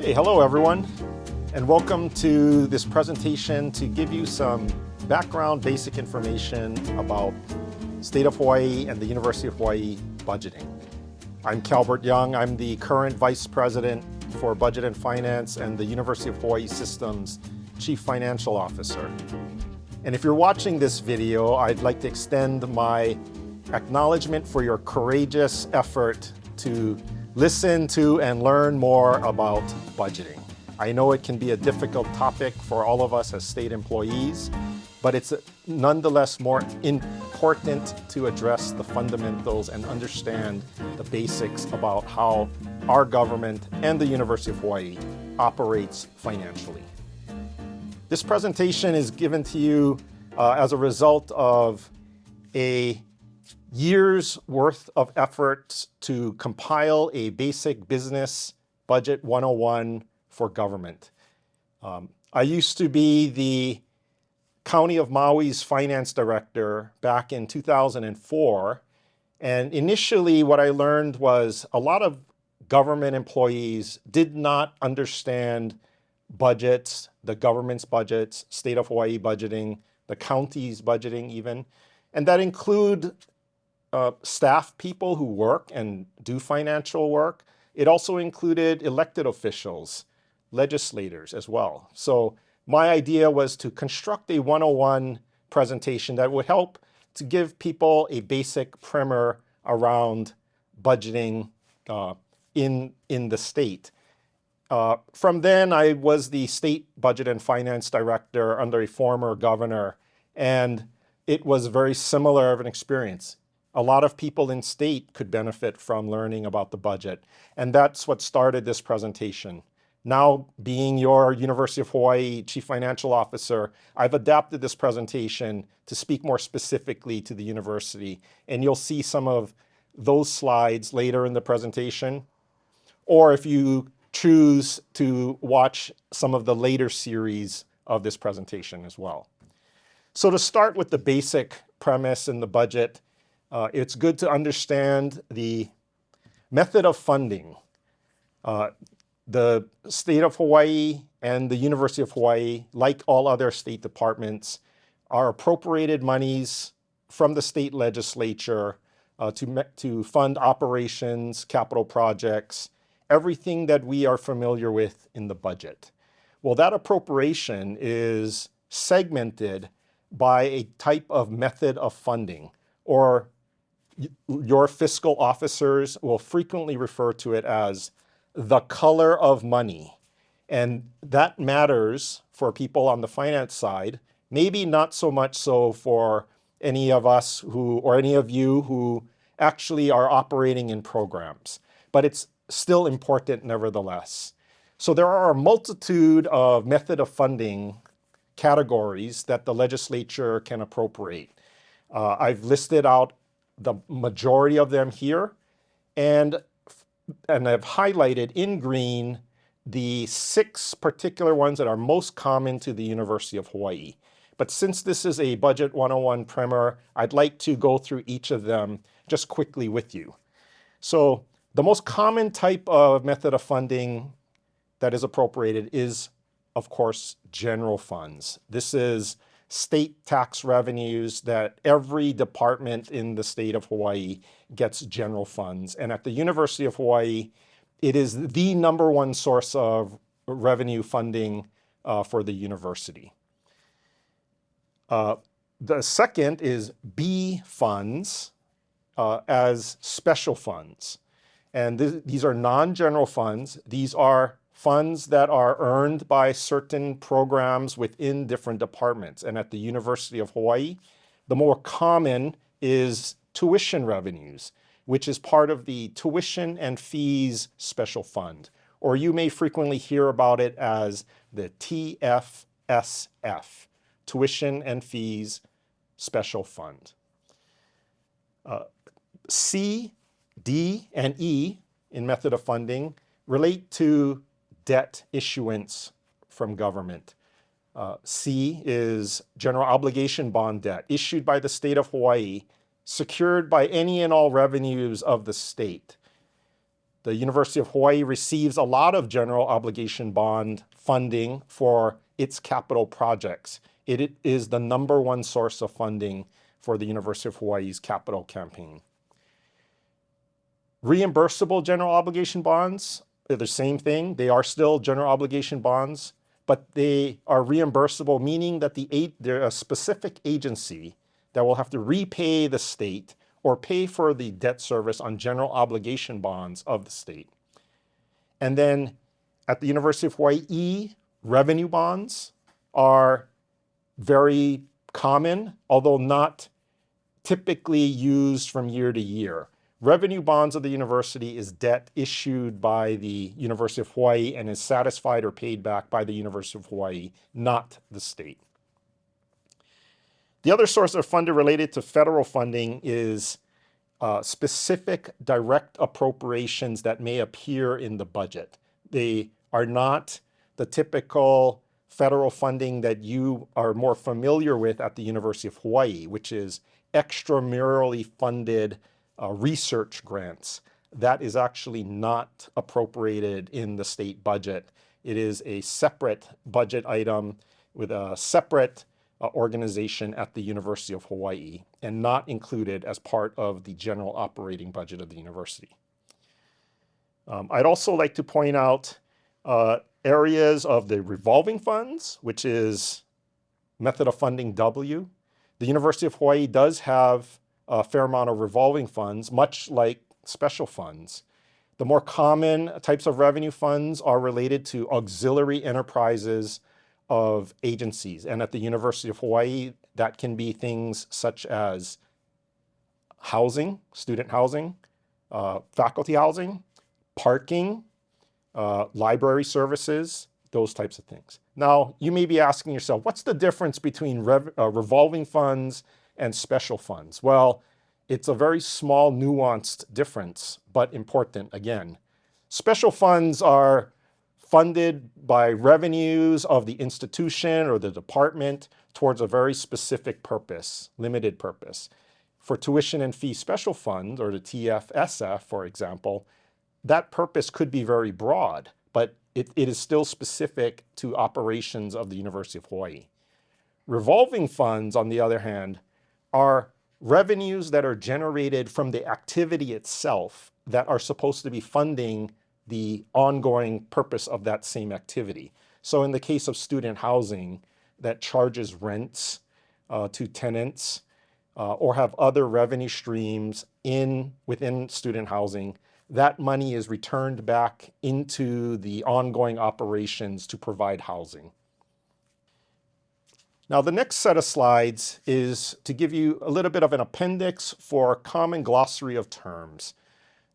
Hey, hello everyone, and welcome to this presentation to give you some background basic information about State of Hawaiʻi and the University of Hawaiʻi budgeting. I'm Kalbert Young. I'm the current Vice President for Budget and Finance and the University of Hawaiʻi System's Chief Financial Officer. And if you're watching this video, I'd like to extend my acknowledgement for your courageous effort to listen to and learn more about budgeting. I know it can be a difficult topic for all of us as state employees, but it's nonetheless more important to address the fundamentals and understand the basics about how our government and the University of Hawaiʻi operates financially. This presentation is given to you as a result of a years worth of efforts to compile a basic business budget 101 for government. I used to be the County of Maui's finance director back in 2004. And initially what I learned was a lot of government employees did not understand budgets, the government's budgets, State of Hawaiʻi budgeting, the county's budgeting even, and that include staff people who work and do financial work. It also included elected officials, legislators as well. So my idea was to construct a 101 presentation that would help to give people a basic primer around budgeting in the state. From then, I was the state budget and finance director under a former governor, and it was very similar of an experience. A lot of people in state could benefit from learning about the budget, and that's what started this presentation. Now, being your University of Hawaiʻi Chief Financial Officer, I've adapted this presentation to speak more specifically to the university, and you'll see some of those slides later in the presentation, or if you choose to watch some of the later series of this presentation as well. So to start with the basic premise in the budget, it's good to understand the method of funding. The State of Hawaiʻi and the University of Hawaiʻi, like all other state departments, are appropriated monies from the state legislature to fund operations, capital projects, everything that we are familiar with in the budget. Well, that appropriation is segmented by a type of method of funding, or your fiscal officers will frequently refer to it as the color of money. And that matters for people on the finance side, maybe not so much so for any of us or any of you who actually are operating in programs, but it's still important nevertheless. So there are a multitude of method of funding categories that the legislature can appropriate. I've listed out the majority of them here, and I've highlighted in green the 6 particular ones that are most common to the University of Hawaiʻi. But since this is a Budget 101 primer, I'd like to go through each of them just quickly with you. So the most common type of method of funding that is appropriated is, of course, general funds. This is state tax revenues that every department in the state of Hawaiʻi gets general funds. And at the University of Hawaiʻi, it is the #1 source of revenue funding for the university. The second is B funds as special funds. And these are non-general funds. These are funds that are earned by certain programs within different departments. And at the University of Hawaiʻi, the more common is tuition revenues, which is part of the Tuition and Fees Special Fund, or you may frequently hear about it as the TFSF, Tuition and Fees Special Fund. C, D, and E in method of funding relate to debt issuance from government. C is general obligation bond debt issued by the State of Hawaiʻi, secured by any and all revenues of the state. The University of Hawaii receives a lot of general obligation bond funding for its capital projects. It is the #1 source of funding for the University of Hawaii's capital campaign. Reimbursable general obligation bonds are the same thing. They are still general obligation bonds, but they are reimbursable, meaning that they're a specific agency that will have to repay the state or pay for the debt service on general obligation bonds of the state. And then at the University of Hawaii, revenue bonds are very common, although not typically used from year to year. Revenue bonds of the university is debt issued by the University of Hawaii and is satisfied or paid back by the University of Hawaii, not the state. The other source of funding related to federal funding is specific direct appropriations that may appear in the budget. They are not the typical federal funding that you are more familiar with at the University of Hawaii, which is extramurally funded research grants. That is actually not appropriated in the state budget. It is a separate budget item with a separate organization at the University of Hawaii and not included as part of the general operating budget of the university. I'd also like to point out areas of the revolving funds, which is method of funding W. The University of Hawaii does have a fair amount of revolving funds, much like special funds. The more common types of revenue funds are related to auxiliary enterprises of agencies. And at the University of Hawaii, that can be things such as housing, student housing, faculty housing, parking, library services, those types of things. Now, you may be asking yourself, what's the difference between revolving funds and special funds? Well, it's a very small, nuanced difference, but important again. Special funds are funded by revenues of the institution or the department towards a very specific purpose, limited purpose. For tuition and fee special funds, or the TFSF, for example, that purpose could be very broad, but it is still specific to operations of the University of Hawaii. Revolving funds, on the other hand, are revenues that are generated from the activity itself that are supposed to be funding the ongoing purpose of that same activity. So in the case of student housing that charges rents to tenants or have other revenue streams within student housing, that money is returned back into the ongoing operations to provide housing. Now, the next set of slides is to give you a little bit of an appendix for a common glossary of terms.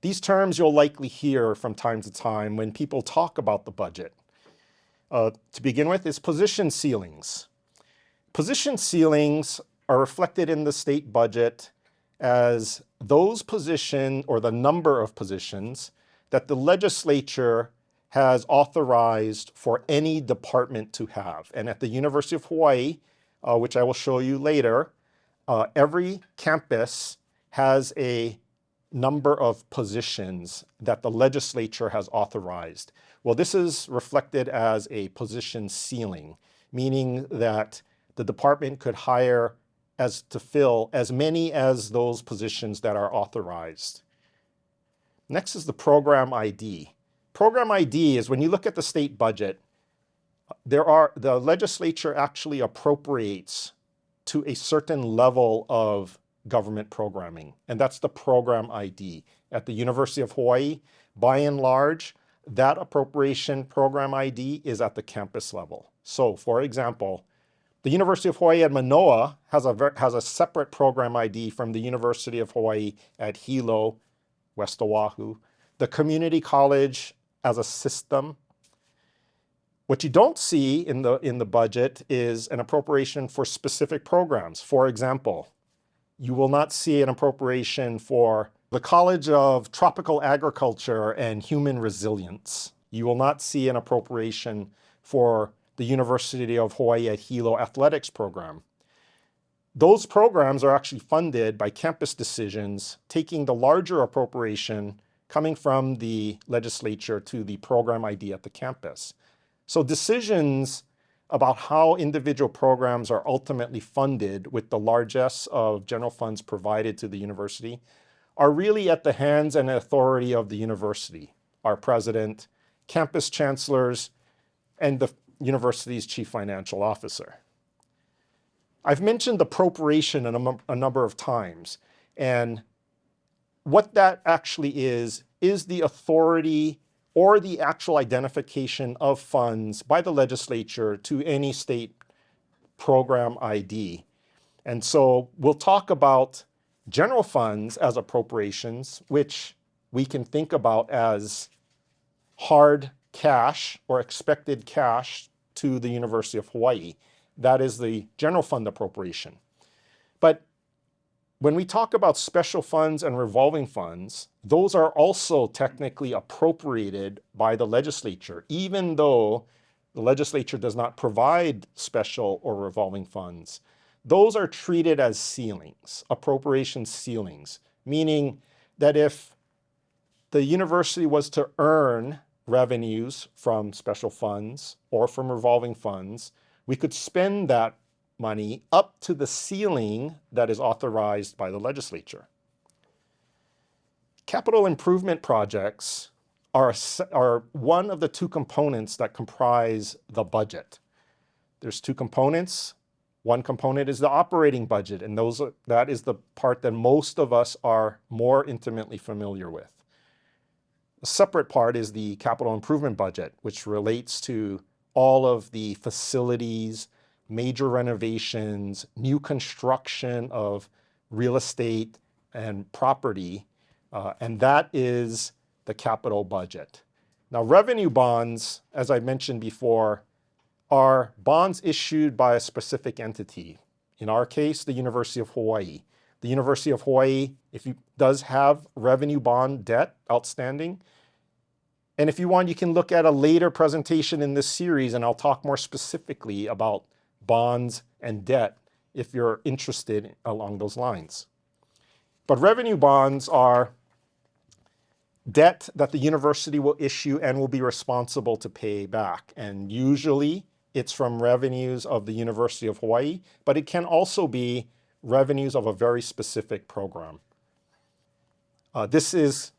These terms you'll likely hear from time to time when people talk about the budget. To begin with is position ceilings. Position ceilings are reflected in the state budget as those positions or the number of positions that the legislature has authorized for any department to have. And at the University of Hawaii, which I will show you later, every campus has a number of positions that the legislature has authorized. Well, this is reflected as a position ceiling, meaning that the department could hire to fill as many as those positions that are authorized. Next is the program ID. Program ID is when you look at the state budget, the legislature actually appropriates to a certain level of government programming, and that's the program ID. At the University of Hawaii, by and large, that appropriation program ID is at the campus level. So, for example, the University of Hawaii at Manoa has a separate program ID from the University of Hawaii at Hilo, West Oahu. The community college as a system. What you don't see in the budget is an appropriation for specific programs. For example, you will not see an appropriation for the College of Tropical Agriculture and Human Resilience. You will not see an appropriation for the University of Hawaii at Hilo athletics program. Those programs are actually funded by campus decisions, taking the larger appropriation coming from the legislature to the program ID at the campus. So decisions about how individual programs are ultimately funded with the largesse of general funds provided to the university are really at the hands and authority of the university, our president, campus chancellors, and the university's chief financial officer. I've mentioned appropriation a number of times, and what that actually is the authority or the actual identification of funds by the legislature to any state program ID. And so we'll talk about general funds as appropriations, which we can think about as hard cash or expected cash to the University of Hawaiʻi. That is the general fund appropriation. But when we talk about special funds and revolving funds, those are also technically appropriated by the legislature, even though the legislature does not provide special or revolving funds. Those are treated as ceilings, appropriation ceilings, meaning that if the university was to earn revenues from special funds or from revolving funds, we could spend that money up to the ceiling that is authorized by the legislature. Capital improvement projects are one of the two components that comprise the budget. There's two components. One component is the operating budget, and that is the part that most of us are more intimately familiar with. A separate part is the capital improvement budget, which relates to all of the facilities, major renovations, new construction of real estate and property, and that is the capital budget. Now, revenue bonds, as I mentioned before, are bonds issued by a specific entity. In our case, the University of Hawaiʻi. The University of Hawaiʻi, does have revenue bond debt outstanding. And if you want, you can look at a later presentation in this series, and I'll talk more specifically about bonds and debt if you're interested along those lines. But revenue bonds are debt that the university will issue and will be responsible to pay back. And usually it's from revenues of the University of Hawaiʻi, but it can also be revenues of a very specific program. This is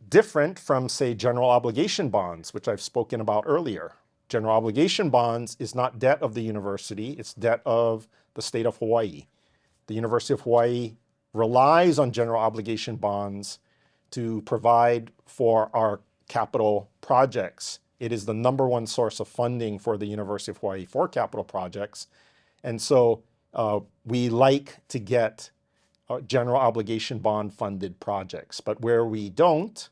different from, say, general obligation bonds, which I've spoken about earlier. General obligation bonds is not debt of the university, it's debt of the state of Hawaiʻi. The University of Hawaiʻi relies on general obligation bonds to provide for our capital projects. It is the number one source of funding for the University of Hawaiʻi for capital projects. And so we like to get general obligation bond funded projects. But where we don't,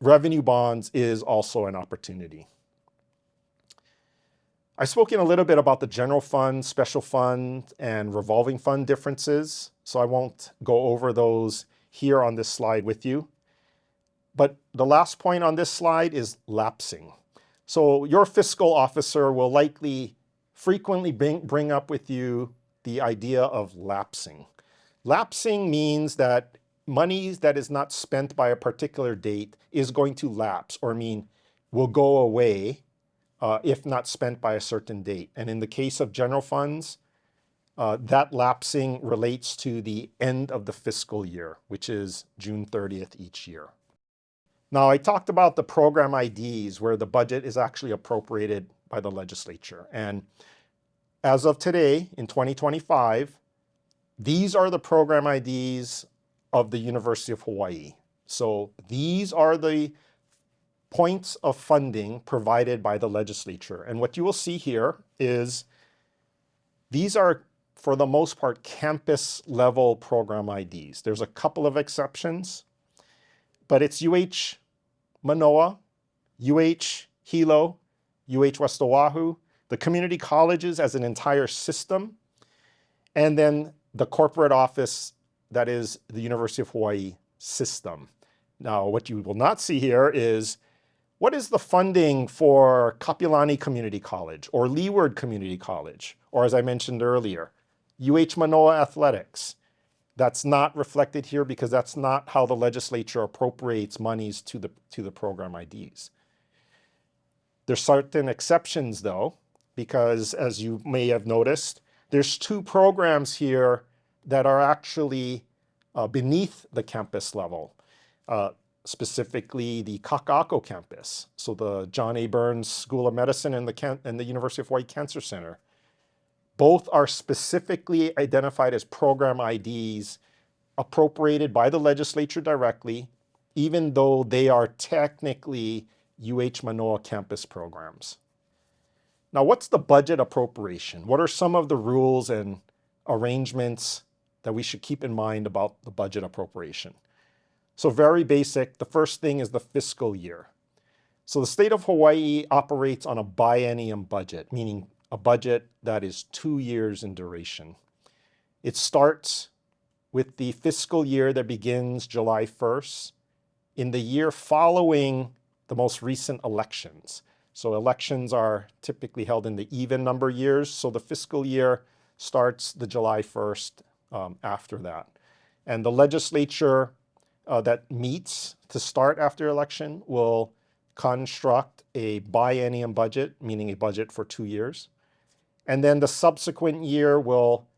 revenue bonds is also an opportunity. I've spoken a little bit about the general fund, special fund, and revolving fund differences, so I won't go over those here on this slide with you. But the last point on this slide is lapsing. So your fiscal officer will likely frequently bring up with you the idea of lapsing. Lapsing means that money that is not spent by a particular date is going to lapse, or will go away if not spent by a certain date. And in the case of general funds, that lapsing relates to the end of the fiscal year, which is June 30th each year. Now, I talked about the program IDs where the budget is actually appropriated by the legislature. And as of today, in 2025, these are the program IDs of the University of Hawaiʻi. So these are the points of funding provided by the legislature. And what you will see here is these are, for the most part, campus level program IDs. There's a couple of exceptions, but it's UH Manoa, UH Hilo, UH West Oahu, the community colleges as an entire system, and then the corporate office that is the University of Hawaiʻi system. Now, what you will not see here is what is the funding for Kapilani Community College or Leeward Community College, or as I mentioned earlier, UH Manoa Athletics. That's not reflected here because that's not how the legislature appropriates monies to the program IDs. There's certain exceptions though, because as you may have noticed, there's two programs here that are actually beneath the campus level, specifically the Kaka'ako campus. So the John A. Burns School of Medicine and the University of Hawaiʻi Cancer Center. Both are specifically identified as program IDs appropriated by the legislature directly, even though they are technically UH Manoa campus programs. Now, what's the budget appropriation? What are some of the rules and arrangements that we should keep in mind about the budget appropriation? So very basic, the first thing is the fiscal year. So the state of Hawaii operates on a biennium budget, meaning a budget that is 2 years in duration. It starts with the fiscal year that begins July 1st in the year following the most recent elections. So elections are typically held in the even number years. So the fiscal year starts the July 1st after that. And the legislature that meets to start after election will construct a biennium budget, meaning a budget for 2 years. And then the subsequent year will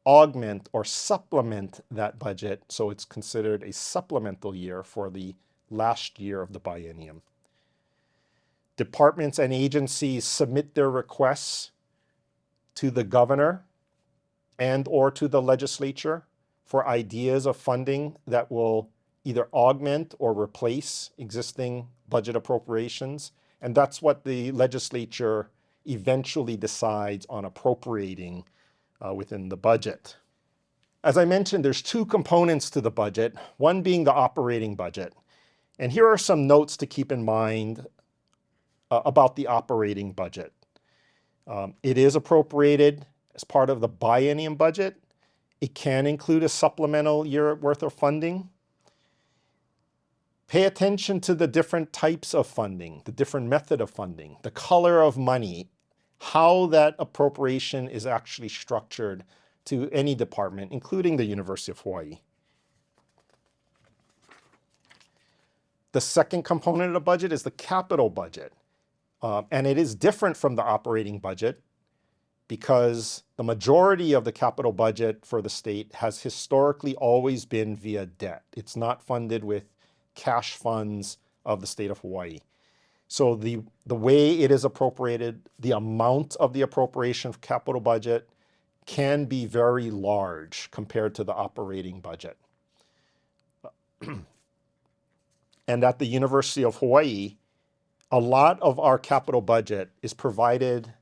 augment or supplement that budget. So it's considered a supplemental year for the last year of the biennium. Departments and agencies submit their requests to the governor and or to the legislature for ideas of funding that will either augment or replace existing budget appropriations. And that's what the legislature eventually decides on appropriating within the budget. As I mentioned, there's two components to the budget, one being the operating budget. And here are some notes to keep in mind about the operating budget. It is appropriated as part of the biennium budget. It can include a supplemental year worth of funding. Pay attention to the different types of funding, the different method of funding, the color of money, how that appropriation is actually structured to any department, including the University of Hawaiʻi. The second component of the budget is the capital budget. And it is different from the operating budget because the majority of the capital budget for the state has historically always been via debt. It's not funded with cash funds of the state of Hawaii. So the way it is appropriated, the amount of the appropriation of capital budget can be very large compared to the operating budget. And at the University of Hawaii, a lot of our capital budget is provided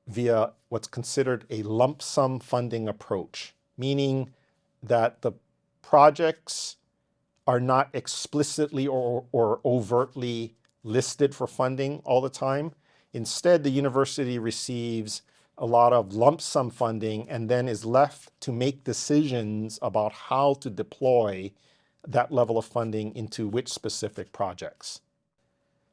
via what's considered a lump sum funding approach, meaning that the projects are not explicitly or overtly listed for funding all the time. Instead, the university receives a lot of lump sum funding and then is left to make decisions about how to deploy that level of funding into which specific projects.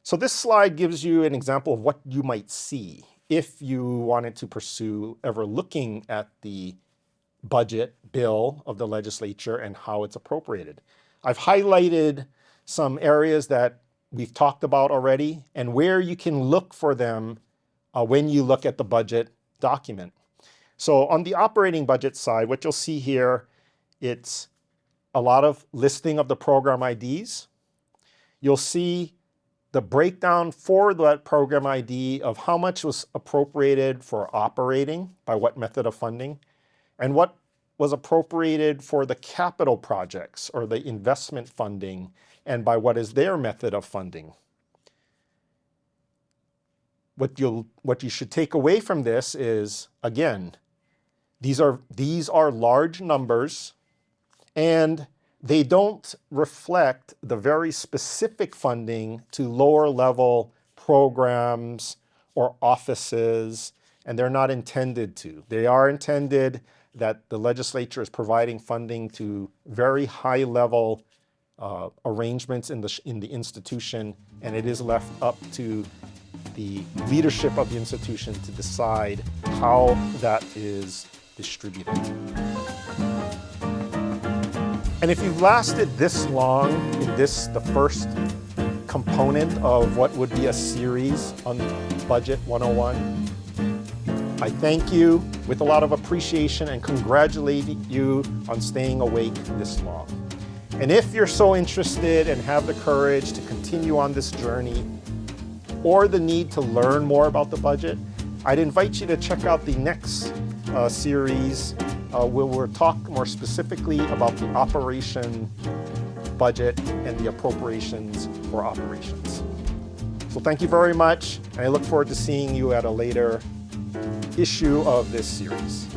So this slide gives you an example of what you might see if you wanted to pursue ever looking at the budget bill of the legislature and how it's appropriated. I've highlighted some areas that we've talked about already and where you can look for them when you look at the budget document. So on the operating budget side, what you'll see here, it's a lot of listing of the program IDs. You'll see the breakdown for that program ID of how much was appropriated for operating, by what method of funding, and what was appropriated for the capital projects or the investment funding, and by what is their method of funding. What you should take away from this is, again, these are large numbers, and they don't reflect the very specific funding to lower level programs or offices, and they're not intended to. They are intended that the legislature is providing funding to very high level arrangements in the institution, and it is left up to the leadership of the institution to decide how that is distributed. And if you've lasted this long in the first component of what would be a series on Budget 101, I thank you with a lot of appreciation and congratulate you on staying awake this long. And if you're so interested and have the courage to continue on this journey or the need to learn more about the budget, I'd invite you to check out the next series where we'll talk more specifically about the operation budget and the appropriations for operations. So thank you very much, and I look forward to seeing you at a later issue of this series.